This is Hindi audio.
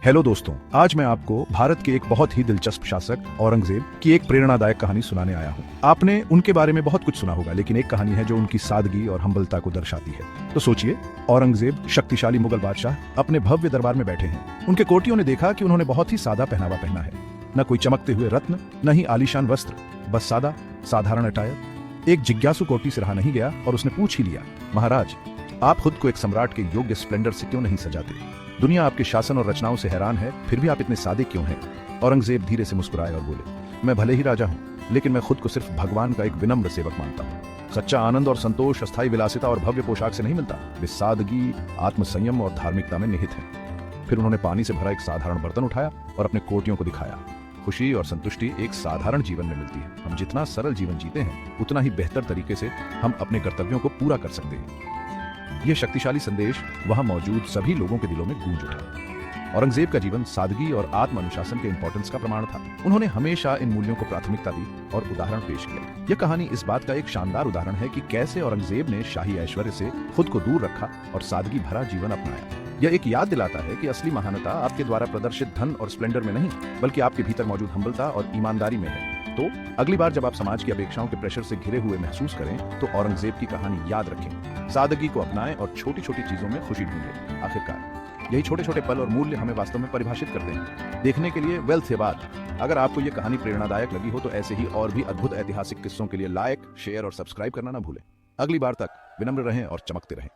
हेलो दोस्तों, आज मैं आपको भारत के एक बहुत ही दिलचस्प शासक औरंगजेब की एक प्रेरणादायक कहानी सुनाने आया हूँ। आपने उनके बारे में बहुत कुछ सुना होगा, लेकिन एक कहानी है जो उनकी सादगी और हम्बलता को दर्शाती है। तो सोचिए, औरंगजेब शक्तिशाली मुगल बादशाह अपने भव्य दरबार में बैठे हैं। उनके कोटियों ने देखा कि उन्होंने बहुत ही सादा पहनावा पहना है, न कोई चमकते हुए रत्न, न ही आलीशान वस्त्र, बस सादा साधारण अटायर। एक जिज्ञासु कोटी से रहा नहीं गया और उसने पूछ ही लिया, महाराज, आप खुद को एक सम्राट के योग्य स्प्लेंडर से क्यों नहीं सजाते? दुनिया आपके शासन और रचनाओं से हैरान है, फिर भी आप इतने सादे क्यों हैं? औरंगजेब धीरे से मुस्कुराए और बोले, मैं भले ही राजा हूँ, लेकिन मैं खुद को सिर्फ भगवान का एक विनम्र सेवक मानता हूँ। सच्चा आनंद और संतोष अस्थायी विलासिता और भव्य पोशाक से नहीं मिलता, वे सादगी, आत्मसंयम और धार्मिकता में निहित हैं। फिर उन्होंने पानी से भरा एक साधारण बर्तन उठाया और अपने कोटियों को दिखाया। खुशी और संतुष्टि एक साधारण जीवन में मिलती है। हम जितना सरल जीवन जीते हैं, उतना ही बेहतर तरीके से हम अपने कर्तव्यों को पूरा कर सकते हैं। यह शक्तिशाली संदेश वहां मौजूद सभी लोगों के दिलों में गूंज उठा। औरंगजेब का जीवन सादगी और आत्म अनुशासन के इंपॉर्टेंस का प्रमाण था। उन्होंने हमेशा इन मूल्यों को प्राथमिकता दी और उदाहरण पेश किया। यह कहानी इस बात का एक शानदार उदाहरण है कि कैसे औरंगजेब ने शाही ऐश्वर्य से खुद को दूर रखा और सादगी भरा जीवन अपनाया। यह एक याद दिलाता है कि असली महानता आपके द्वारा प्रदर्शित धन और स्प्लेंडर में नहीं, बल्कि आपके भीतर मौजूद हम्बलता और ईमानदारी में है। तो अगली बार जब आप समाज की अपेक्षाओं के प्रेशर से घिरे हुए महसूस करें, तो औरंगजेब की कहानी याद रखें। सादगी को अपनाएं और छोटी छोटी चीजों में खुशी ढूंढें। आखिरकार यही छोटे छोटे पल और मूल्य हमें वास्तव में परिभाषित करते हैं। देखने के लिए वेल्थ से बात। अगर आपको यह कहानी प्रेरणादायक लगी हो तो ऐसे ही और भी अद्भुत ऐतिहासिक किस्सों के लिए लाइक, शेयर और सब्सक्राइब करना ना भूलें। अगली बार तक विनम्र रहें और चमकते रहें।